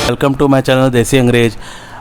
Welcome to my channel देसी अंग्रेज।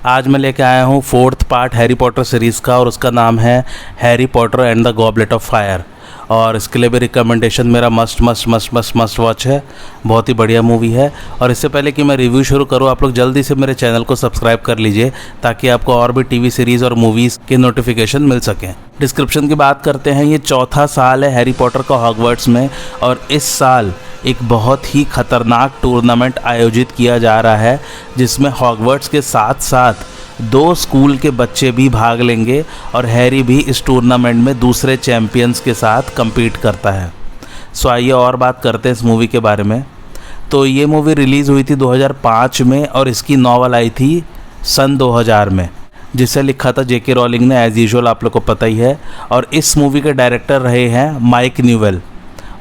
आज मैं लेके आया हूँ 4th part Harry Potter series का और उसका नाम है Harry Potter and the goblet of fire. और इसके लिए भी रिकमेंडेशन मेरा मस्ट वॉच है। बहुत ही बढ़िया मूवी है। और इससे पहले कि मैं रिव्यू शुरू करूँ, आप लोग जल्दी से मेरे चैनल को सब्सक्राइब कर लीजिए ताकि आपको और भी टीवी सीरीज़ और मूवीज़ के नोटिफिकेशन मिल सकें। डिस्क्रिप्शन की बात करते हैं। ये चौथा साल है हैरी पॉटर का हॉगवर्ट्स में और इस साल एक बहुत ही ख़तरनाक टूर्नामेंट आयोजित किया जा रहा है जिसमें हॉगवर्ट्स के साथ साथ 2 स्कूल के बच्चे भी भाग लेंगे और हैरी भी इस टूर्नामेंट में दूसरे चैम्पियंस के साथ compete करता है। सो आइए और बात करते हैं इस मूवी के बारे में। तो ये मूवी रिलीज़ हुई थी 2005 में और इसकी नॉवल आई थी सन 2000 में, जिसे लिखा था जेके रॉलिंग ने, एज़ यूजुअल आप लोग को पता ही है। और इस मूवी के डायरेक्टर रहे हैं माइक न्यूवेल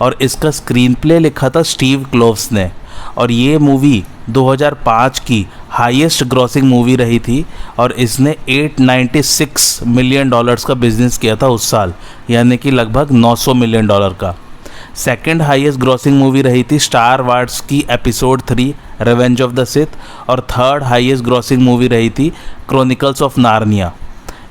और इसका स्क्रीन प्ले लिखा था स्टीव क्लोव्स ने। और ये मूवी 2005 की हाईएस्ट ग्रॉसिंग मूवी रही थी और इसने $896 मिलियन का बिजनेस किया था उस साल, यानी कि लगभग $900 मिलियन का। सेकंड हाईएस्ट ग्रॉसिंग मूवी रही थी स्टार वार्स की episode 3 revenge of the Sith और थर्ड हाईएस्ट ग्रॉसिंग मूवी रही थी क्रॉनिकल्स ऑफ नार्निया।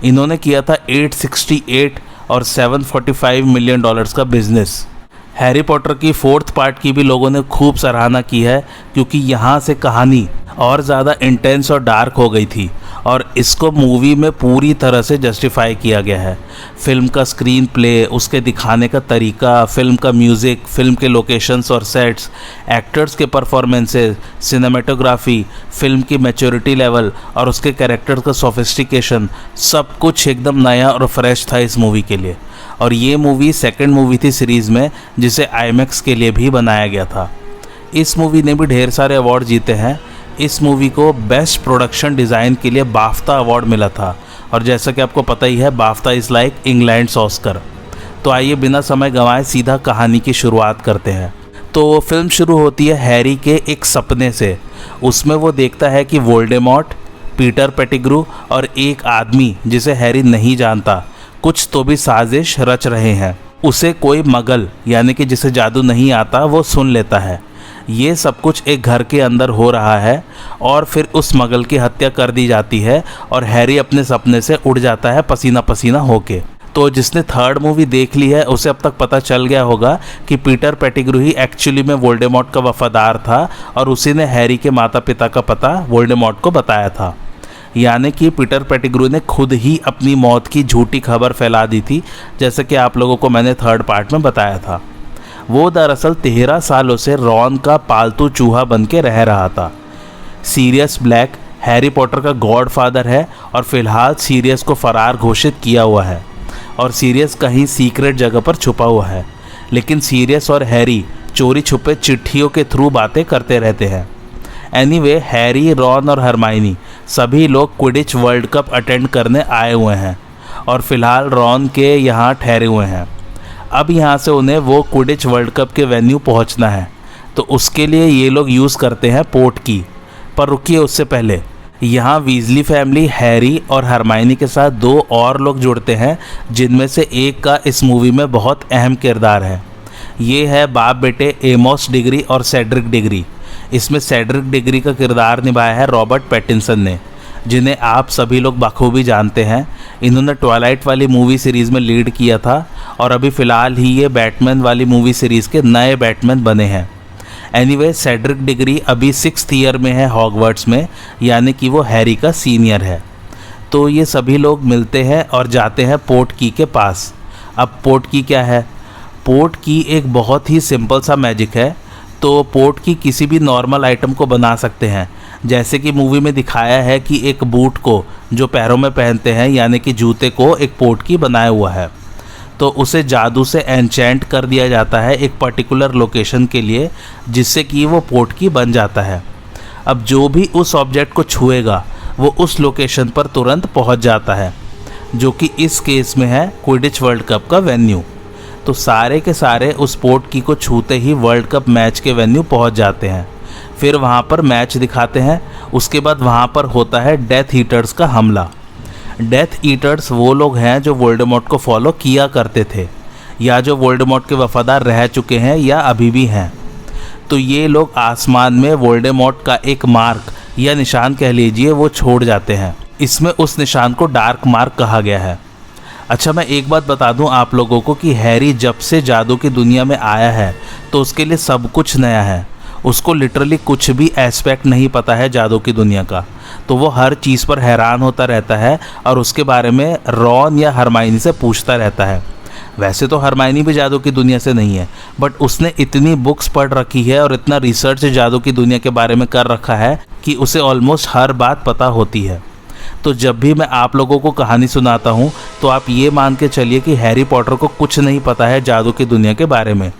इन्होंने किया था 868 और $745 मिलियन का बिजनेस। हैरी पॉटर की 4th पार्ट की भी लोगों ने खूब सराहना की है क्योंकि यहाँ से कहानी और ज़्यादा इंटेंस और डार्क हो गई थी और इसको मूवी में पूरी तरह से जस्टिफाई किया गया है। फिल्म का स्क्रीन प्ले, उसके दिखाने का तरीका, फिल्म का म्यूज़िक, फिल्म के लोकेशंस और सेट्स, एक्टर्स के परफॉर्मेंसेस, सिनेमेटोग्राफी, फिल्म की मैच्योरिटी लेवल और उसके कैरेक्टर्स का सोफिस्टिकेशन, सब कुछ एकदम नया और फ्रेश था इस मूवी के लिए। और ये मूवी सेकंड मूवी थी सीरीज़ में जिसे आईमैक्स के लिए भी बनाया गया था। इस मूवी ने भी ढेर सारे अवार्ड जीते हैं। इस मूवी को बेस्ट प्रोडक्शन डिज़ाइन के लिए बाफ्टा अवार्ड मिला था और जैसा कि आपको पता ही है BAFTA is like England's Oscar. तो आइए बिना समय गंवाए सीधा कहानी की शुरुआत करते हैं। तो फिल्म शुरू होती है हैरी के एक सपने से। उसमें वो देखता है कि वोल्डेमॉर्ट, पीटर पेटिग्रू और एक आदमी जिसे हैरी नहीं जानता कुछ तो भी साजिश रच रहे हैं। उसे कोई मगल यानी कि जिसे जादू नहीं आता वो सुन लेता है। ये सब कुछ एक घर के अंदर हो रहा है और फिर उस मगल की हत्या कर दी जाती है और हैरी अपने सपने से उड़ जाता है पसीना पसीना होके। तो जिसने थर्ड मूवी देख ली है उसे अब तक पता चल गया होगा कि पीटर पेटिग्रू ही एक्चुअली में वोल्डेमॉर्ट का वफादार था और उसी ने हैरी के माता पिता का पता वोल्डेमॉर्ट को बताया था। यानी कि पीटर पेटिग्रू ने खुद ही अपनी मौत की झूठी खबर फैला दी थी, जैसे कि आप लोगों को मैंने थर्ड पार्ट में बताया था। वो दरअसल 13 सालों से रॉन का पालतू चूहा बन के रह रहा था। सीरियस ब्लैक हैरी पॉटर का गॉडफादर है और फिलहाल सीरियस को फरार घोषित किया हुआ है और सीरियस कहीं सीक्रेट जगह पर छुपा हुआ है। लेकिन सीरियस और हैरी चोरी छुपे चिट्ठियों के थ्रू बातें करते रहते हैं। एनीवे, हैरी, रॉन और हरमाइनी सभी लोग क्विडिच वर्ल्ड कप अटेंड करने आए हुए हैं और फिलहाल रॉन के यहाँ ठहरे हुए हैं। अब यहाँ से उन्हें वो क्विडिच वर्ल्ड कप के वेन्यू पहुँचना है, तो उसके लिए ये लोग यूज़ करते हैं पोर्ट की। पर रुकिए, उससे पहले यहाँ वीजली फैमिली हैरी और हरमाइनी के साथ 2 और लोग जुड़ते हैं जिनमें से एक का इस मूवी में बहुत अहम किरदार है। ये है बाप बेटे एमोस डिग्री और सेड्रिक डिग्री। इसमें सेड्रिक डिग्री का किरदार निभाया है रॉबर्ट पैटिंसन ने, जिन्हें आप सभी लोग बखूबी जानते हैं। इन्होंने ट्वाइलाइट वाली मूवी सीरीज़ में लीड किया था और अभी फ़िलहाल ही ये बैटमैन वाली मूवी सीरीज़ के नए बैटमैन बने हैं। एनीवे, सेड्रिक डिग्री अभी 6th ईयर में है हॉगवर्ट्स में, यानी कि वो हैरी का सीनियर है। तो ये सभी लोग मिलते हैं और जाते हैं पोर्ट की के पास। अब पोर्ट की क्या है? पोर्ट की एक बहुत ही सिंपल सा मैजिक है। तो पोर्ट की किसी भी नॉर्मल आइटम को बना सकते हैं, जैसे कि मूवी में दिखाया है कि एक बूट को जो पैरों में पहनते हैं यानी कि जूते को एक पोर्ट की बनाया हुआ है, तो उसे जादू से एन्चेंट कर दिया जाता है एक पर्टिकुलर लोकेशन के लिए, जिससे कि वो पोर्ट की बन जाता है। अब जो भी उस ऑब्जेक्ट को छुएगा वो उस लोकेशन पर तुरंत पहुंच जाता है, जो कि इस केस में है क्विडिच वर्ल्ड कप का वेन्यू। तो सारे के सारे उस पोर्ट की को छूते ही वर्ल्ड कप मैच के वेन्यू पहुंच जाते हैं। फिर वहां पर मैच दिखाते हैं। उसके बाद वहां पर होता है डेथ ईटर्स का हमला। डेथ ईटर्स वो लोग हैं जो वोल्डेमॉर्ट को फॉलो किया करते थे या जो वोल्डेमॉर्ट के वफादार रह चुके हैं या अभी भी हैं। तो ये लोग आसमान में वोल्डेमॉर्ट का एक मार्क या निशान कह लीजिए वो छोड़ जाते हैं। इसमें उस निशान को डार्क मार्क कहा गया है। अच्छा, मैं एक बात बता दूं आप लोगों को कि हैरी जब से जादू की दुनिया में आया है तो उसके लिए सब कुछ नया है। उसको लिटरली कुछ भी एस्पेक्ट नहीं पता है जादू की दुनिया का, तो वो हर चीज़ पर हैरान होता रहता है और उसके बारे में रॉन या हरमाइनी से पूछता रहता है। वैसे तो हरमाइनी भी जादू की दुनिया से नहीं है, बट उसने इतनी बुक्स पढ़ रखी है और इतना रिसर्च जादू की दुनिया के बारे में कर रखा है कि उसे ऑलमोस्ट हर बात पता होती है। तो जब भी मैं आप लोगों को कहानी सुनाता हूँ तो आप ये मान के चलिए कि हैरी पॉटर को कुछ नहीं पता है जादू की दुनिया के बारे में।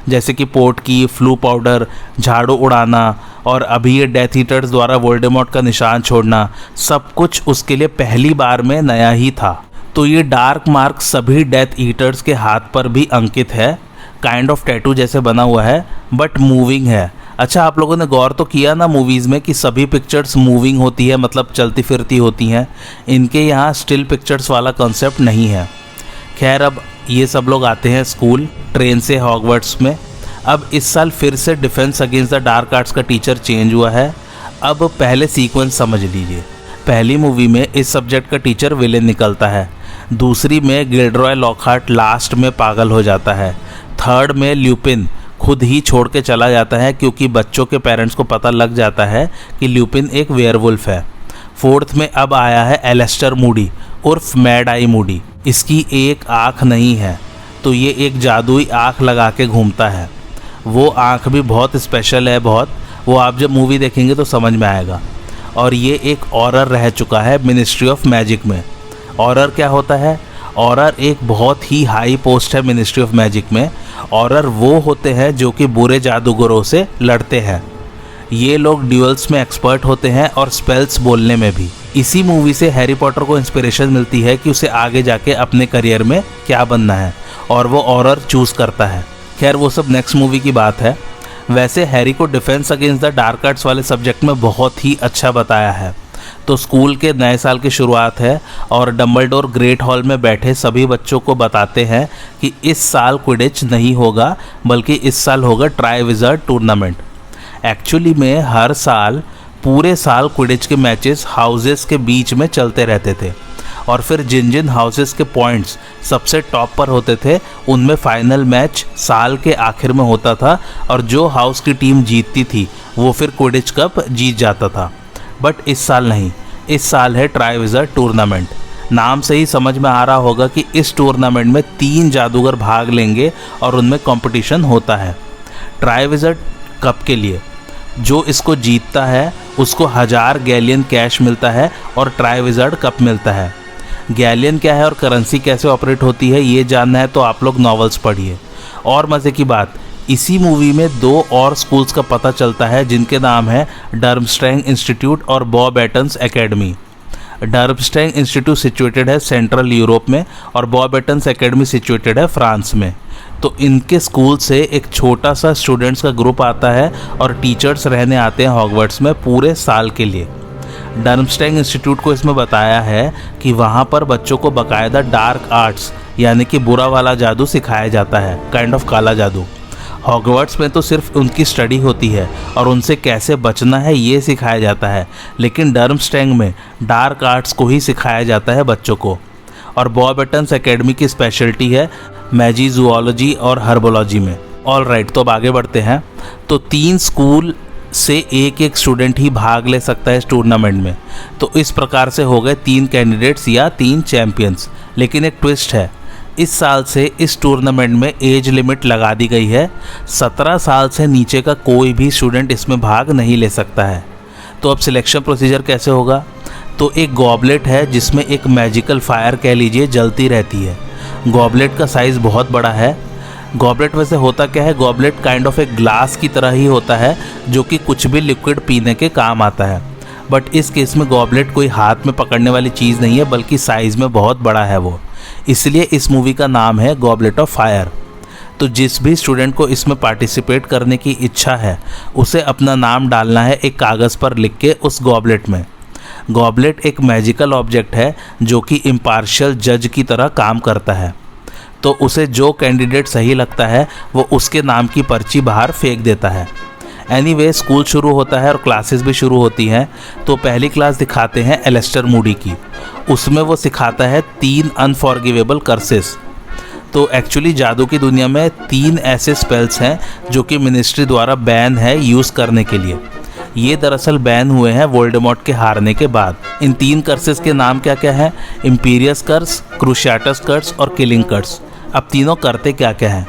जैसे कि पोर्ट की, फ्लू पाउडर, झाड़ू उड़ाना और अभी ये डेथ ईटर्स द्वारा वोल्डेमॉर्ट का निशान छोड़ना, सब कुछ उसके लिए पहली बार में नया ही था। तो ये डार्क मार्क सभी डेथ ईटर्स के हाथ पर भी अंकित है, काइंड ऑफ टैटू जैसे बना हुआ है, बट मूविंग है। अच्छा, आप लोगों ने गौर तो किया ना मूवीज़ में कि सभी पिक्चर्स मूविंग होती है, मतलब चलती फिरती होती हैं। इनके यहाँ स्टिल पिक्चर्स वाला कॉन्सेप्ट नहीं है। खैर, अब ये सब लोग आते हैं स्कूल ट्रेन से हॉगवर्ट्स में। अब इस साल फिर से defence against the dark arts का टीचर चेंज हुआ है। अब पहले सीक्वेंस समझ लीजिए। पहली मूवी में इस सब्जेक्ट का टीचर विलेन निकलता है, दूसरी में गिल्डरॉय लॉकहार्ट लास्ट में पागल हो जाता है, थर्ड में ल्यूपिन खुद ही छोड़ के चला जाता है क्योंकि बच्चों के पेरेंट्स को पता लग जाता है कि ल्यूपिन एक वेयरवुल्फ है। फोर्थ में अब आया है एलेस्टर मूडी उर्फ मैड आई मूडी। इसकी एक आँख नहीं है, तो ये एक जादुई आँख लगा के घूमता है। वो आँख भी बहुत स्पेशल है, बहुत। वो आप जब मूवी देखेंगे तो समझ में आएगा। और ये एक ऑरर रह चुका है मिनिस्ट्री ऑफ मैजिक में। ऑरर क्या होता है? ऑरर एक बहुत ही हाई पोस्ट है मिनिस्ट्री ऑफ मैजिक में। ऑरर वो होते हैं जो कि बुरे जादूगरों से लड़ते हैं। ये लोग ड्यूल्स में एक्सपर्ट होते हैं और स्पेल्स बोलने में भी। इसी मूवी से हैरी पॉटर को इंस्पिरेशन मिलती है कि उसे आगे जाके अपने करियर में क्या बनना है, और वो ऑरर चूज़ करता है। खैर, वो सब नेक्स्ट मूवी की बात है। वैसे हैरी को defence against the dark arts वाले सब्जेक्ट में बहुत ही अच्छा बताया है। तो स्कूल के नए साल की शुरुआत है और डंबलडोर ग्रेट हॉल में बैठे सभी बच्चों को बताते हैं कि इस साल क्विडिच नहीं होगा, बल्कि इस साल होगा ट्राई विज़र्ड टूर्नामेंट। एक्चुअली में हर साल पूरे साल क्विडिच के मैचेस हाउसेस के बीच में चलते रहते थे, और फिर जिन जिन हाउसेस के पॉइंट्स सबसे टॉप पर होते थे उनमें फाइनल मैच साल के आखिर में होता था, और जो हाउस की टीम जीतती थी वो फिर क्विडिच कप जीत जाता था। बट इस साल नहीं, इस साल है ट्राई विज़र्ड टूर्नामेंट। नाम से ही समझ में आ रहा होगा कि इस टूर्नामेंट में 3 जादूगर भाग लेंगे और उनमें कंपटीशन होता है ट्राई विज़र्ड कप के लिए। जो इसको जीतता है उसको 1000 गैलियन कैश मिलता है और ट्राई विज़र्ड कप मिलता है। गैलियन क्या है और करेंसी कैसे ऑपरेट होती है ये जानना है तो आप लोग नॉवेल्स पढ़िए। और मज़े की बात, इसी मूवी में 2 और स्कूल्स का पता चलता है जिनके नाम है डर्मस्ट्रैंग इंस्टीट्यूट और बॉबेटन्स एकेडमी। डर्मस्ट्रैंग इंस्टीट्यूट सिचुएटेड है सेंट्रल यूरोप में और बॉबेटन्स एकेडमी सिचुएटेड है फ्रांस में। तो इनके स्कूल से एक छोटा सा स्टूडेंट्स का ग्रुप आता है और टीचर्स रहने आते हैं हॉगवर्ट्स में पूरे साल के लिए। डर्मस्ट्रैंग इंस्टीट्यूट को इसमें बताया है कि वहाँ पर बच्चों को बाकायदा डार्क आर्ट्स यानी कि बुरा वाला जादू सिखाया जाता है, काइंड ऑफ काला जादू। हॉगवर्ट्स में तो सिर्फ उनकी स्टडी होती है और उनसे कैसे बचना है ये सिखाया जाता है, लेकिन डर्मस्ट्रैंग में डार्क आर्ट्स को ही सिखाया जाता है बच्चों को। और बॉबेटन्स एकेडमी की स्पेशलिटी है मैजी, जूलॉजी और हर्बोलॉजी में। ऑल राइट, तो अब आगे बढ़ते हैं। तो 3 स्कूल से एक स्टूडेंट ही भाग ले सकता है इस टूर्नामेंट में। तो इस प्रकार से हो गए 3 कैंडिडेट्स या 3 चैम्पियंस। लेकिन एक ट्विस्ट है, इस साल से इस टूर्नामेंट में एज लिमिट लगा दी गई है। 17 साल से नीचे का कोई भी स्टूडेंट इसमें भाग नहीं ले सकता है। तो अब सिलेक्शन प्रोसीजर कैसे होगा? तो एक गॉबलेट है जिसमें एक मैजिकल फायर कह लीजिए जलती रहती है। गॉबलेट का साइज़ बहुत बड़ा है। गॉबलेट वैसे होता क्या है, गॉबलेट काइंड ऑफ एक ग्लास की तरह ही होता है जो कि कुछ भी लिक्विड पीने के काम आता है। बट इस केस में गॉबलेट कोई हाथ में पकड़ने वाली चीज़ नहीं है, बल्कि साइज़ में बहुत बड़ा है वो। इसलिए इस मूवी का नाम है गॉबलेट ऑफ फायर। तो जिस भी स्टूडेंट को इसमें पार्टिसिपेट करने की इच्छा है उसे अपना नाम डालना है एक कागज़ पर लिख के उस गॉबलेट में। गॉबलेट एक मैजिकल ऑब्जेक्ट है जो कि इम्पार्शियल जज की तरह काम करता है। तो उसे जो कैंडिडेट सही लगता है वो उसके नाम की पर्ची बाहर फेंक देता है। एनीवे स्कूल शुरू होता है और क्लासेस भी शुरू होती हैं। तो पहली क्लास दिखाते हैं एलेस्टर मूडी की। उसमें वो सिखाता है 3 अनफॉरगिवेबल कर्सेस। तो एक्चुअली जादू की दुनिया में 3 ऐसे स्पेल्स हैं जो कि मिनिस्ट्री द्वारा बैन है यूज़ करने के लिए। ये दरअसल बैन हुए हैं वोल्डेमॉर्ट के हारने के बाद। इन 3 कर्सेस के नाम क्या क्या हैं? इम्पीरियस कर्स, क्रूशियाटस कर्स और किलिंग कर्स। अब तीनों करते क्या क्या हैं?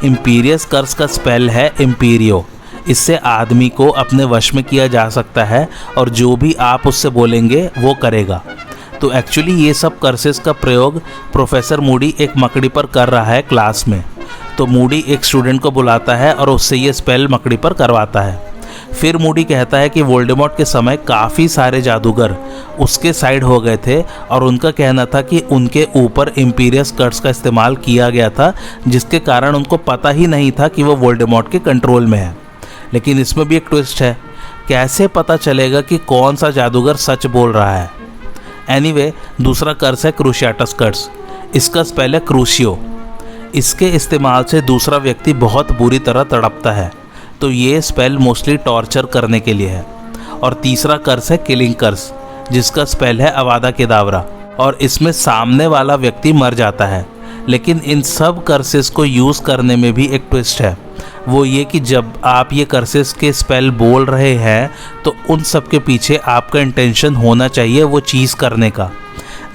इम्पीरियस कर्स का स्पेल है इम्पीरियो। इससे आदमी को अपने वश में किया जा सकता है और जो भी आप उससे बोलेंगे वो करेगा। तो एक्चुअली ये सब कर्सेस का प्रयोग प्रोफेसर मूडी एक मकड़ी पर कर रहा है क्लास में। तो मूडी एक स्टूडेंट को बुलाता है और उससे ये स्पेल मकड़ी पर करवाता है। फिर मूडी कहता है कि वोल्डेमॉर्ट के समय काफ़ी सारे जादूगर उसके साइड हो गए थे और उनका कहना था कि उनके ऊपर इम्पीरियस कर्स का इस्तेमाल किया गया था, जिसके कारण उनको पता ही नहीं था कि वो वोल्डेमॉर्ट के कंट्रोल में है। लेकिन इसमें भी एक ट्विस्ट है, कैसे पता चलेगा कि कौन सा जादूगर सच बोल रहा है? एनीवे, दूसरा कर्स है क्रूशियाटस कर्स। इसका स्पेल है क्रूशियो। इसके इस्तेमाल से दूसरा व्यक्ति बहुत बुरी तरह तड़पता है। तो ये स्पेल मोस्टली टॉर्चर करने के लिए है। और तीसरा कर्स है किलिंग कर्स, जिसका स्पेल है अवादा केदावरा, और इसमें सामने वाला व्यक्ति मर जाता है। लेकिन इन सब कर्सेस को यूज़ करने में भी एक ट्विस्ट है। वो ये कि जब आप ये कर्सेस के स्पेल बोल रहे हैं तो उन सब के पीछे आपका इंटेंशन होना चाहिए वो चीज़ करने का।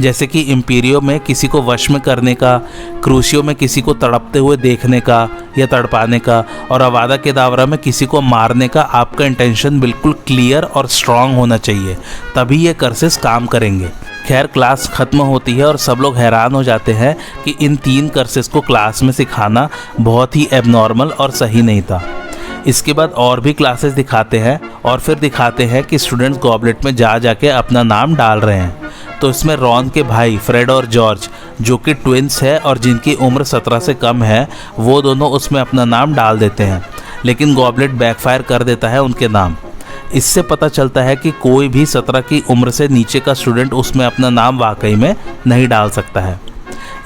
जैसे कि इम्पीरियो में किसी को वश में करने का, क्रूशियो में किसी को तड़पते हुए देखने का या तड़पाने का, और अवादा केदावरा में किसी को मारने का आपका इंटेंशन बिल्कुल क्लियर और स्ट्रांग होना चाहिए, तभी ये कर्सेस काम करेंगे। खैर, क्लास ख़त्म होती है और सब लोग हैरान हो जाते हैं कि इन 3 कर्सेस को क्लास में सिखाना बहुत ही एबनॉर्मल और सही नहीं था। इसके बाद और भी क्लासेस दिखाते हैं और फिर दिखाते हैं कि स्टूडेंट्स गॉबलेट में जा जाके अपना नाम डाल रहे हैं। तो इसमें रॉन के भाई फ्रेड और जॉर्ज, जो कि ट्विंस है और जिनकी उम्र 17 से कम है, वो दोनों उसमें अपना नाम डाल देते हैं। लेकिन गॉबलेट बैकफायर कर देता है उनके नाम। इससे पता चलता है कि कोई भी 17 की उम्र से नीचे का स्टूडेंट उसमें अपना नाम वाकई में नहीं डाल सकता है।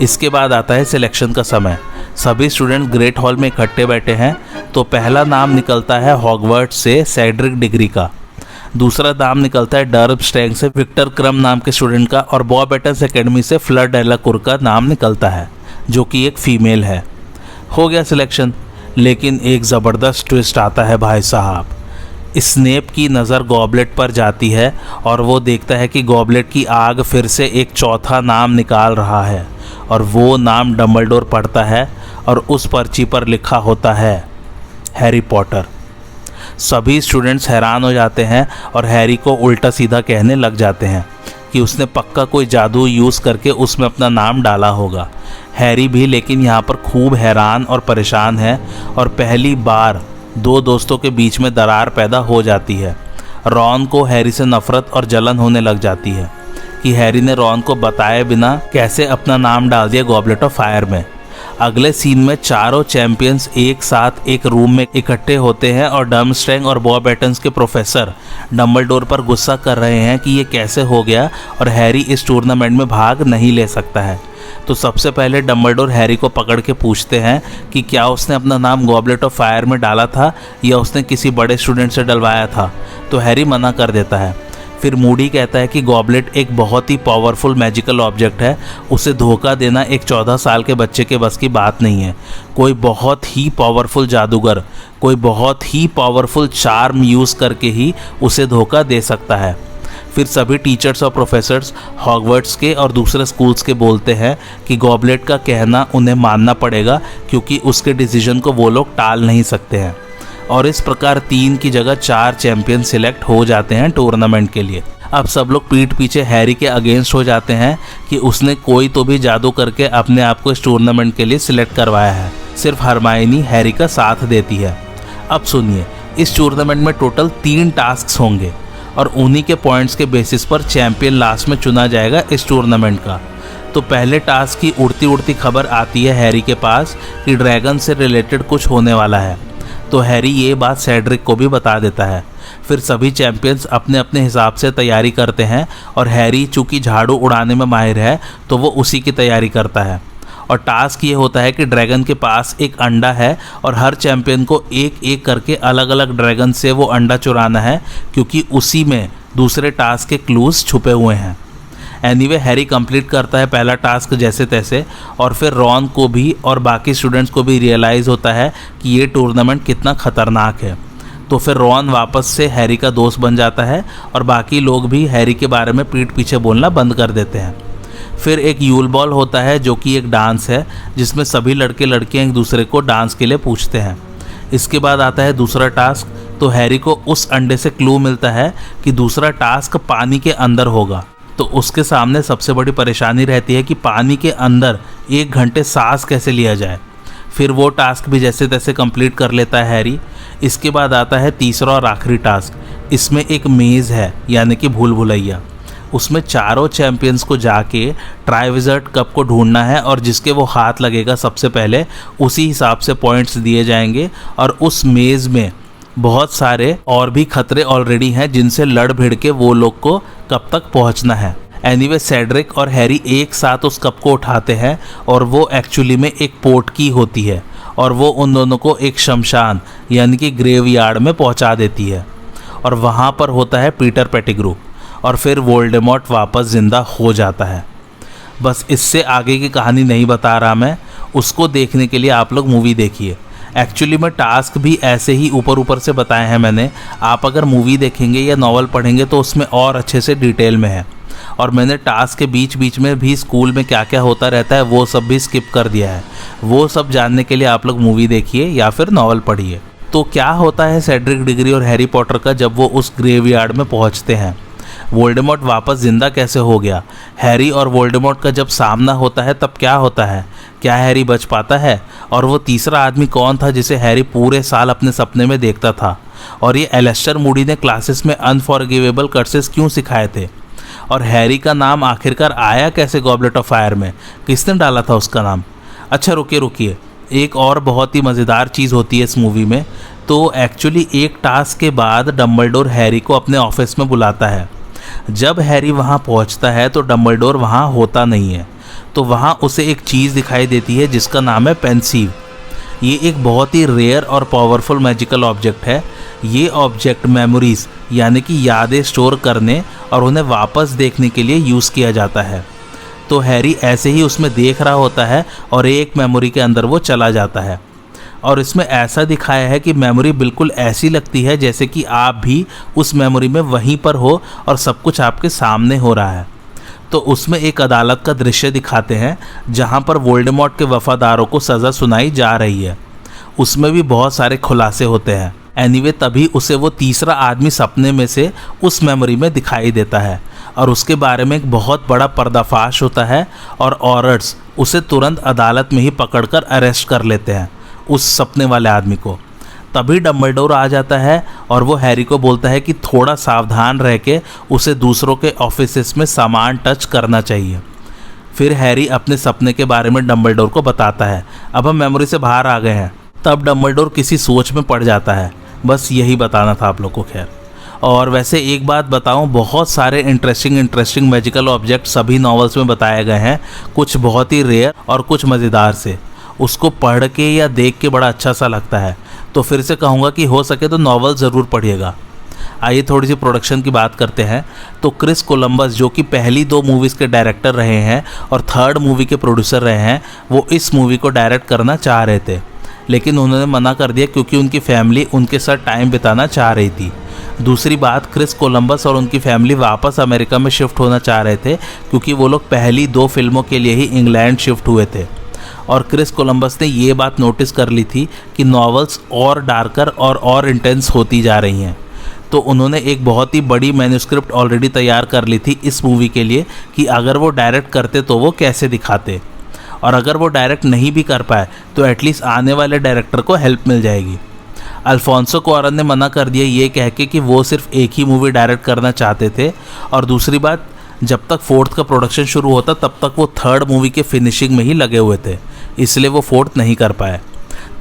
इसके बाद आता है सिलेक्शन का समय। सभी स्टूडेंट ग्रेट हॉल में इकट्ठे बैठे हैं। तो पहला नाम निकलता है हॉगवर्ट्स से सेड्रिक डिग्री का, दूसरा नाम निकलता है डर्मस्टैंग से विक्टर क्रम नाम के स्टूडेंट का, और बॉबेटन्स एकेडमी से फ्लर डेलाकुर का नाम निकलता है, जो कि एक फ़ीमेल है। हो गया सिलेक्शन। लेकिन एक ज़बरदस्त ट्विस्ट आता है भाई साहब। स्नेप की नज़र गॉबलेट पर जाती है और वो देखता है कि गॉबलेट की आग फिर से एक चौथा नाम निकाल रहा है, और वो नाम डम्बलडोर पढ़ता है और उस पर्ची पर लिखा होता है हैरी पॉटर। सभी स्टूडेंट्स हैरान हो जाते हैं और हैरी को उल्टा सीधा कहने लग जाते हैं कि उसने पक्का कोई जादू यूज़ करके उसमें अपना नाम डाला होगा। हैरी भी लेकिन यहाँ पर खूब हैरान और परेशान है, और पहली बार 2 दोस्तों के बीच में दरार पैदा हो जाती है। रॉन को हैरी से नफ़रत और जलन होने लग जाती है कि हैरी ने रॉन को बताए बिना कैसे अपना नाम डाल दिया गॉबलेट ऑफ फायर में। अगले सीन में चारों चैंपियंस एक साथ एक रूम में इकट्ठे होते हैं और डर्मस्ट्रैंग और बॉबेटन्स के प्रोफेसर डम्बलडोर पर गुस्सा कर रहे हैं कि ये कैसे हो गया और हैरी इस टूर्नामेंट में भाग नहीं ले सकता है। तो सबसे पहले डम्बलडोर हैरी को पकड़ के पूछते हैं कि क्या उसने अपना नाम गॉबलेट ऑफ फायर में डाला था या उसने किसी बड़े स्टूडेंट से डलवाया था। तो हैरी मना कर देता है। फिर मूडी कहता है कि गॉबलेट एक बहुत ही पावरफुल मैजिकल ऑब्जेक्ट है, उसे धोखा देना एक 14 साल के बच्चे के बस की बात नहीं है। कोई बहुत ही पावरफुल जादूगर, कोई बहुत ही पावरफुल चार्म यूज़ करके ही उसे धोखा दे सकता है। फिर सभी टीचर्स और प्रोफेसर्स हॉगवर्ट्स के और दूसरे स्कूल्स के बोलते हैं कि गॉबलेट का कहना उन्हें मानना पड़ेगा, क्योंकि उसके डिसीजन को वो लोग टाल नहीं सकते हैं। और इस प्रकार 3 की जगह 4 चैंपियन सिलेक्ट हो जाते हैं टूर्नामेंट के लिए। अब सब लोग पीठ पीछे हैरी के अगेंस्ट हो जाते हैं कि उसने कोई तो भी जादू करके अपने आप को इस टूर्नामेंट के लिए सिलेक्ट करवाया है। सिर्फ हरमाइनी हैरी का साथ देती है। अब सुनिए, इस टूर्नामेंट में टोटल 3 टास्क होंगे और उन्हीं के पॉइंट्स के बेसिस पर चैंपियन लास्ट में चुना जाएगा इस टूर्नामेंट का। तो पहले टास्क की उड़ती उड़ती खबर आती है हैरी के पास कि ड्रैगन से रिलेटेड कुछ होने वाला है। तो हैरी ये बात सेड्रिक को भी बता देता है। फिर सभी चैंपियंस अपने अपने हिसाब से तैयारी करते हैं और हैरी चूँकि झाड़ू उड़ाने में माहिर है तो वो उसी की तैयारी करता है। और टास्क ये होता है कि ड्रैगन के पास एक अंडा है और हर चैंपियन को एक एक करके अलग अलग ड्रैगन से वो अंडा चुराना है, क्योंकि उसी में दूसरे टास्क के क्लूज छुपे हुए हैं। एनीवे हैरी कंप्लीट करता है पहला टास्क जैसे तैसे, और फिर रॉन को भी और बाकी स्टूडेंट्स को भी रियलाइज़ होता है कि ये टूर्नामेंट कितना ख़तरनाक है। तो फिर रॉन वापस से हैरी का दोस्त बन जाता है और बाकी लोग भी हैरी के बारे में पीठ पीछे बोलना बंद कर देते हैं। फिर एक यूल बॉल होता है जो कि एक डांस है जिसमें सभी लड़के लड़कियां एक दूसरे को डांस के लिए पूछते हैं। इसके बाद आता है दूसरा टास्क। तो हैरी को उस अंडे से क्लू मिलता है कि दूसरा टास्क पानी के अंदर होगा। तो उसके सामने सबसे बड़ी परेशानी रहती है कि पानी के अंदर 1 घंटे सांस कैसे लिया जाए। फिर वो टास्क भी जैसे तैसे कंप्लीट कर लेता है हैरी। इसके बाद आता है तीसरा और आखिरी टास्क। इसमें एक मेज़ है, यानी कि भूल भुलैया। उसमें चारों चैंपियंस को जाके ट्राइविजर्ट कप को ढूंढना है और जिसके वो हाथ लगेगा सबसे पहले उसी हिसाब से पॉइंट्स दिए जाएंगे। और उस मेज़ में बहुत सारे और भी खतरे ऑलरेडी हैं जिनसे लड़ भिड़ के वो लोग को कब तक पहुंचना है। एनीवे सेड्रिक और हैरी एक साथ उस कप को उठाते हैं और वो एक्चुअली में एक पोर्ट की होती है और वो उन दोनों को एक शमशान यानी कि ग्रेवयार्ड में पहुंचा देती है। और वहाँ पर होता है पीटर पेटिग्रू और फिर वोल्डेमॉर्ट वापस ज़िंदा हो जाता है। बस इससे आगे की कहानी नहीं बता रहा मैं, उसको देखने के लिए आप लोग मूवी देखिए। एक्चुअली में टास्क भी ऐसे ही ऊपर ऊपर से बताए हैं मैंने। आप अगर मूवी देखेंगे या नॉवल पढ़ेंगे तो उसमें और अच्छे से डिटेल में है। और मैंने टास्क के बीच बीच में भी स्कूल में क्या क्या होता रहता है वो सब भी स्किप कर दिया है। वो सब जानने के लिए आप लोग मूवी देखिए या फिर नॉवल पढ़िए। तो क्या होता है सेड्रिक डिग्री और हैरी पॉटर का जब वो उस ग्रेवयार्ड में पहुंचते हैं? वोल्डेमॉर्ट वापस ज़िंदा कैसे हो गया? हैरी और वोल्डेमॉर्ट का जब सामना होता है तब क्या होता है? क्या हैरी बच पाता है? और वो तीसरा आदमी कौन था जिसे हैरी पूरे साल अपने सपने में देखता था? और ये एलेस्टर मूडी ने क्लासेस में अनफॉरगिवेबल कर्सेस क्यों सिखाए थे? और हैरी का नाम आखिरकार आया कैसे गॉबलेट ऑफ फायर में? किसने डाला था उसका नाम? अच्छा रुकिए, एक और बहुत ही मज़ेदार चीज़ होती है इस मूवी में। तो एक्चुअली एक टास्क के बाद डम्बलडोर हैरी को अपने ऑफिस में बुलाता है। जब हैरी वहाँ पहुँचता है तो डम्बलडोर वहाँ होता नहीं है। तो वहाँ उसे एक चीज़ दिखाई देती है जिसका नाम है पेंसिव। ये एक बहुत ही रेयर और पावरफुल मैजिकल ऑब्जेक्ट है। ये ऑब्जेक्ट मेमोरीज यानी कि यादें स्टोर करने और उन्हें वापस देखने के लिए यूज़ किया जाता है। तो हैरी ऐसे ही उसमें देख रहा होता है और एक मेमोरी के अंदर वो चला जाता है। और इसमें ऐसा दिखाया है कि मेमोरी बिल्कुल ऐसी लगती है जैसे कि आप भी उस मेमोरी में वहीं पर हो और सब कुछ आपके सामने हो रहा है। तो उसमें एक अदालत का दृश्य दिखाते हैं जहां पर वोल्डेमॉर्ट के वफादारों को सज़ा सुनाई जा रही है। उसमें भी बहुत सारे खुलासे होते हैं। एनीवे तभी उसे वो तीसरा आदमी सपने में से उस मेमोरी में दिखाई देता है और उसके बारे में एक बहुत बड़ा पर्दाफाश होता है और ऑर्डर्स उसे तुरंत अदालत में ही पकड़कर अरेस्ट कर लेते हैं, उस सपने वाले आदमी को। तभी डम्बलडोर आ जाता है और वो हैरी को बोलता है कि थोड़ा सावधान रह के उसे दूसरों के ऑफिसेस में सामान टच करना चाहिए। फिर हैरी अपने सपने के बारे में डम्बलडोर को बताता है। अब हम मेमोरी से बाहर आ गए हैं। तब डम्बलडोर किसी सोच में पड़ जाता है। बस यही बताना था आप लोग को। खैर, और वैसे एक बात बताऊं, बहुत सारे इंटरेस्टिंग मैजिकल ऑब्जेक्ट सभी नॉवेल्स में बताए गए हैं, कुछ बहुत ही रेयर और कुछ मज़ेदार से। उसको पढ़ के या देख के बड़ा अच्छा सा लगता है। तो फिर से कहूँगा कि हो सके तो नॉवल ज़रूर पढ़िएगा। आइए थोड़ी सी प्रोडक्शन की बात करते हैं। तो क्रिस कोलंबस जो कि पहली 2 मूवीज़ के डायरेक्टर रहे हैं और 3rd मूवी के प्रोड्यूसर रहे हैं, वो इस मूवी को डायरेक्ट करना चाह रहे थे, लेकिन उन्होंने मना कर दिया क्योंकि उनकी फैमिली उनके साथ टाइम बिताना चाह रही थी। दूसरी बात, क्रिस कोलंबस और उनकी फैमिली वापस अमेरिका में शिफ्ट होना चाह रहे थे क्योंकि वो लोग पहली 2 फिल्मों के लिए ही इंग्लैंड शिफ्ट हुए थे। और क्रिस कोलंबस ने ये बात नोटिस कर ली थी कि नॉवेल्स और डार्कर और इंटेंस होती जा रही हैं। तो उन्होंने एक बहुत ही बड़ी मैन्युस्क्रिप्ट ऑलरेडी तैयार कर ली थी इस मूवी के लिए कि अगर वो डायरेक्ट करते तो वो कैसे दिखाते, और अगर वो डायरेक्ट नहीं भी कर पाए तो एटलीस्ट आने वाले डायरेक्टर को हेल्प मिल जाएगी। अल्फोंसो क्वारन ने मना कर दिया ये कह के कि वो सिर्फ एक ही मूवी डायरेक्ट करना चाहते थे, और दूसरी बात, जब तक 4th का प्रोडक्शन शुरू होता तब तक वो 3rd मूवी के फिनिशिंग में ही लगे हुए थे, इसलिए वो 4th नहीं कर पाए।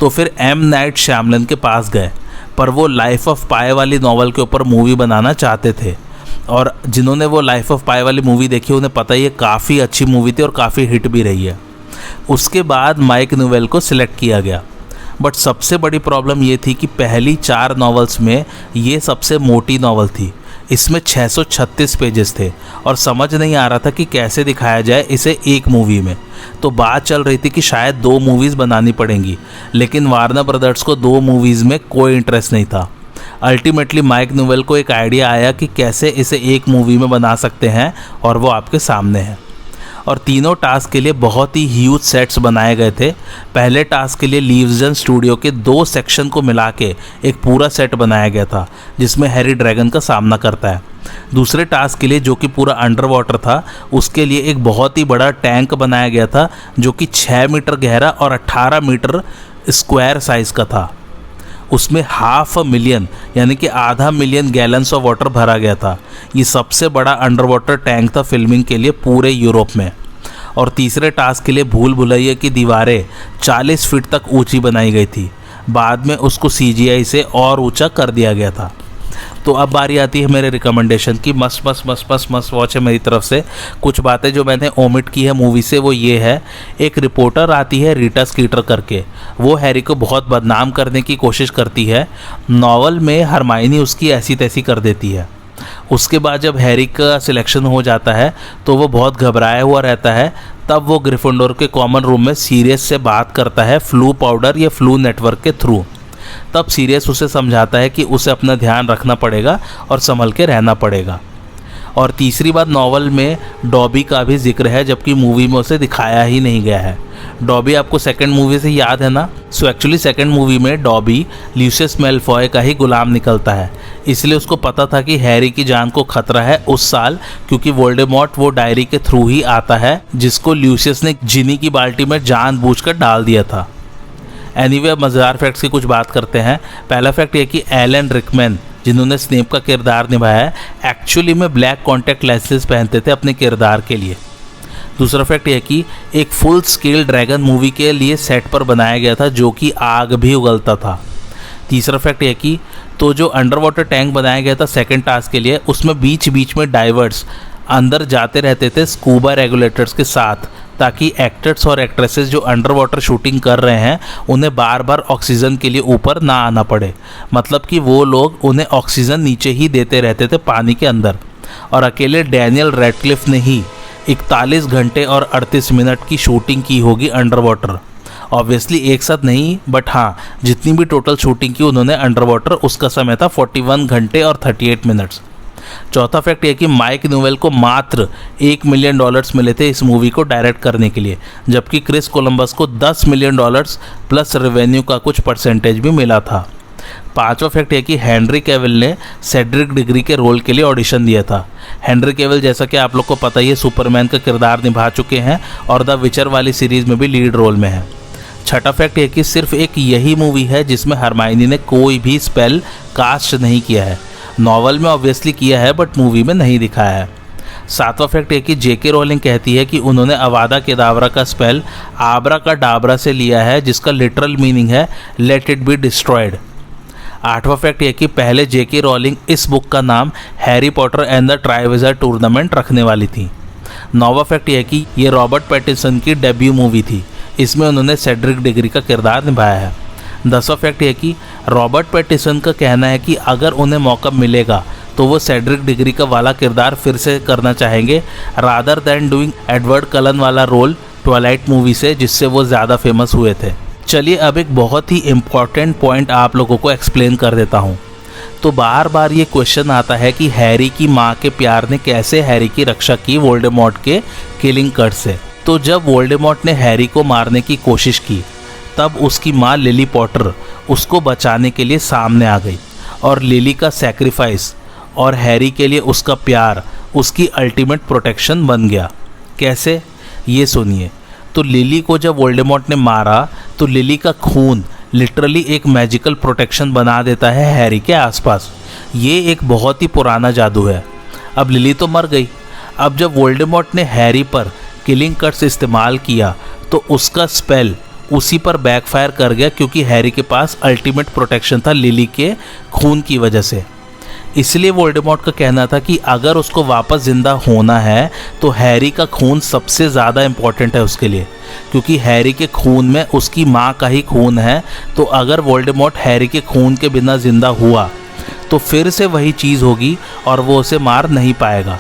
तो फिर एम नाइट श्यामलन के पास गए, पर वो लाइफ ऑफ पाई वाली नॉवल के ऊपर मूवी बनाना चाहते थे। और जिन्होंने वो लाइफ ऑफ पाई वाली मूवी देखी उन्हें पता ही है काफ़ी अच्छी मूवी थी और काफ़ी हिट भी रही है। उसके बाद माइक न्यूवेल को सिलेक्ट किया गया। बट सबसे बड़ी प्रॉब्लम ये थी कि पहली 4 नॉवेल्स में ये सबसे मोटी नॉवल थी। इसमें 636 पेजेस थे और समझ नहीं आ रहा था कि कैसे दिखाया जाए इसे एक मूवी में। तो बात चल रही थी कि शायद 2 मूवीज़ बनानी पड़ेंगी, लेकिन वार्नर ब्रदर्स को 2 मूवीज़ में कोई इंटरेस्ट नहीं था। अल्टीमेटली माइक न्यूवेल को एक आइडिया आया कि कैसे इसे एक मूवी में बना सकते हैं, और वो आपके सामने है। और तीनों टास्क के लिए बहुत ही ह्यूज सेट्स बनाए गए थे। पहले टास्क के लिए लीव्जन स्टूडियो के 2 सेक्शन को मिला के एक पूरा सेट बनाया गया था जिसमें हैरी ड्रैगन का सामना करता है। दूसरे टास्क के लिए, जो कि पूरा अंडर वाटर था, उसके लिए एक बहुत ही बड़ा टैंक बनाया गया था जो कि 6 मीटर गहरा और 18 मीटर स्क्वायर साइज़ का था। उसमें 500,000 यानी कि आधा मिलियन गैलन्स ऑफ वाटर भरा गया था। ये सबसे बड़ा अंडर वाटर टैंक था फिल्मिंग के लिए पूरे यूरोप में। और तीसरे टास्क के लिए भूल भुलैया की दीवारें 40 फीट तक ऊंची बनाई गई थी। बाद में उसको CGI से और ऊंचा कर दिया गया था। तो अब बारी आती है मेरे रिकमेंडेशन की। मस्त वॉच है मेरी तरफ से। कुछ बातें जो मैंने ओमिट की है मूवी से वो ये है, एक रिपोर्टर आती है रीटा स्कीटर करके, वो हैरी को बहुत बदनाम करने की कोशिश करती है। नॉवल में हरमाइनी उसकी ऐसी तैसी कर देती है। उसके बाद जब हैरी का सिलेक्शन हो जाता है तो वो बहुत घबराया हुआ रहता है। तब वो ग्रिफिंडोर के कॉमन रूम में सीरियस से बात करता है फ्लू पाउडर या फ्लू नेटवर्क के थ्रू। तब सीरियस उसे समझाता है कि उसे अपना ध्यान रखना पड़ेगा और संभल के रहना पड़ेगा। और तीसरी बात, नॉवल में डॉबी का भी जिक्र है जबकि मूवी में उसे दिखाया ही नहीं गया है। डॉबी आपको सेकंड मूवी से याद है ना? सो एक्चुअली सेकंड मूवी में डॉबी ल्यूसियस मैलफॉय का ही गुलाम निकलता है। इसलिए उसको पता था कि हैरी की जान को खतरा है उस साल, क्योंकि वोल्डेमॉर्ट वो डायरी के थ्रू ही आता है जिसको ल्यूसियस ने जिनी की बाल्टी में जानबूझकर डाल दिया था। एनीवे, मज़ेदार फैक्ट्स की कुछ बात करते हैं। पहला फैक्ट ये कि एलन रिकमैन, जिन्होंने स्नेप का किरदार निभाया है, एक्चुअली में ब्लैक कॉन्टैक्ट लेंसेज पहनते थे अपने किरदार के लिए। दूसरा फैक्ट ये कि एक फुल स्केल ड्रैगन मूवी के लिए सेट पर बनाया गया था जो कि आग भी उगलता था। तीसरा फैक्ट ये कि तो जो अंडर वाटर टैंक बनाया गया था सेकंड टास्क के लिए, उसमें बीच बीच में डाइवर्स अंदर जाते रहते थे स्कूबा रेगुलेटर्स के साथ, ताकि एक्टर्स और एक्ट्रेसेस जो अंडर वाटर शूटिंग कर रहे हैं उन्हें बार बार ऑक्सीजन के लिए ऊपर ना आना पड़े। मतलब कि वो लोग उन्हें ऑक्सीजन नीचे ही देते रहते थे पानी के अंदर। और अकेले डैनियल रेडक्लिफ ने ही 41 घंटे और 38 मिनट की शूटिंग की होगी अंडर वाटर। ऑब्वियसली एक साथ नहीं, बट हाँ, जितनी भी टोटल शूटिंग की उन्होंने अंडर वाटर, उसका समय था 41 घंटे और 38 मिनट्स। चौथा फैक्ट यह कि माइक न्यूवेल को मात्र $1 मिलियन मिले थे इस मूवी को डायरेक्ट करने के लिए, जबकि क्रिस कोलंबस को $10 मिलियन प्लस रेवेन्यू का कुछ परसेंटेज भी मिला था। पांचवा फैक्ट यह कि हेनरी कैविल ने सेड्रिक डिग्री के रोल के लिए ऑडिशन दिया था। हेनरी कैविल, जैसा कि आप लोग को पता ही है, सुपरमैन का किरदार निभा चुके हैं और द विचर वाली सीरीज़ में भी लीड रोल में है। छठा फैक्ट यह कि सिर्फ एक यही मूवी है जिसमें हरमाइनी ने कोई भी स्पेल कास्ट नहीं किया है। नॉवल में ऑब्वियसली किया है बट मूवी में नहीं दिखाया है। सातवां फैक्ट यह कि जेके रोलिंग कहती है कि उन्होंने अवादा केदावरा का स्पेल आबरा का डाबरा से लिया है, जिसका लिटरल मीनिंग है लेट इट बी डिस्ट्रॉयड। आठवां फैक्ट यह कि पहले जेके रोलिंग इस बुक का नाम Harry Potter and the Triwizard tournament रखने वाली थी। नौवां फैक्ट यह कि ये रॉबर्ट पैटिंसन की डेब्यू मूवी थी, इसमें उन्होंने सेड्रिक डिग्री का किरदार निभाया है। 10वां फैक्ट यह कि रॉबर्ट पैटिंसन का कहना है कि अगर उन्हें मौका मिलेगा तो वो सेड्रिक डिग्री का वाला किरदार फिर से करना चाहेंगे rather than doing Edward kiln वाला रोल ट्वाइलाइट मूवी से, जिससे वो ज़्यादा फेमस हुए थे। चलिए अब एक बहुत ही इम्पॉर्टेंट पॉइंट आप लोगों को एक्सप्लेन कर देता हूँ। तो बार बार ये क्वेश्चन आता है कि हैरी की माँ के प्यार ने कैसे हैरी की रक्षा की वोल्डेमॉर्ट के किलिंग कर्स से। तो जब वोल्डेमॉर्ट ने हैरी को मारने की कोशिश की तब उसकी माँ लिली पॉटर उसको बचाने के लिए सामने आ गई, और लिली का सैक्रिफाइस और हैरी के लिए उसका प्यार उसकी अल्टीमेट प्रोटेक्शन बन गया। कैसे, ये सुनिए। तो लिली को जब वोल्डेमॉर्ट ने मारा तो लिली का खून लिटरली एक मैजिकल प्रोटेक्शन बना देता है हैरी के आसपास। ये एक बहुत ही पुराना जादू है। अब लिली तो मर गई। अब जब वोल्डेमॉर्ट ने हैरी पर किलिंग कर्स इस्तेमाल किया तो उसका स्पेल उसी पर बैकफायर कर गया, क्योंकि हैरी के पास अल्टीमेट प्रोटेक्शन था लिली के खून की वजह से। इसलिए वोल्डेमॉर्ट का कहना था कि अगर उसको वापस ज़िंदा होना है तो हैरी का खून सबसे ज़्यादा इम्पॉर्टेंट है उसके लिए, क्योंकि हैरी के खून में उसकी माँ का ही खून है। तो अगर वोल्डेमॉर्ट हैरी के खून के बिना ज़िंदा हुआ तो फिर से वही चीज़ होगी और वो उसे मार नहीं पाएगा।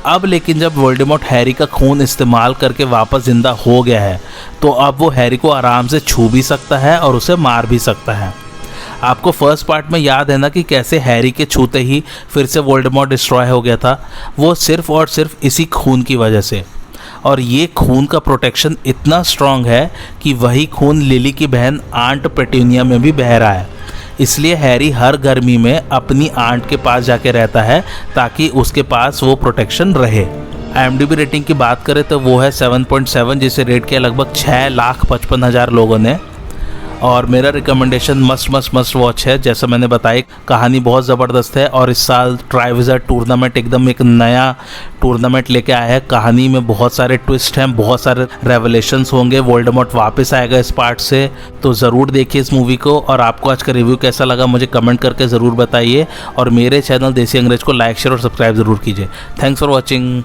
अब लेकिन जब वोल्डेमॉर्ट हैरी का खून इस्तेमाल करके वापस ज़िंदा हो गया है तो अब वो हैरी को आराम से छू भी सकता है और उसे मार भी सकता है। आपको फर्स्ट पार्ट में याद है ना कि कैसे हैरी के छूते ही फिर से वोल्डेमॉर्ट डिस्ट्रॉय हो गया था, वो सिर्फ और सिर्फ इसी खून की वजह से। और ये खून का प्रोटेक्शन इतना स्ट्रांग है कि वही खून लिली की बहन आंट पेटूनिया में भी बह रहा है। इसलिए हैरी हर गर्मी में अपनी आंट के पास जाके रहता है ताकि उसके पास वो प्रोटेक्शन रहे। IMDb रेटिंग की बात करें तो वो है 7.7, जिसे रेट किया लगभग 6,55,000 लोगों ने। और मेरा रिकमेंडेशन मस्ट वॉच है। जैसा मैंने बताया, कहानी बहुत ज़बरदस्त है और इस साल ट्राइविज़र्ड टूर्नामेंट एकदम एक नया टूर्नामेंट लेके आया है। कहानी में बहुत सारे ट्विस्ट हैं, बहुत सारे रेवलेशंस होंगे। वोल्डेमॉर्ट वापस आएगा इस पार्ट से, तो ज़रूर देखिए इस मूवी को। और आपको आज का रिव्यू कैसा लगा मुझे कमेंट करके ज़रूर बताइए। और मेरे चैनल देसी अंग्रेज को लाइक शेयर और सब्सक्राइब ज़रूर कीजिए। Thanks for watching.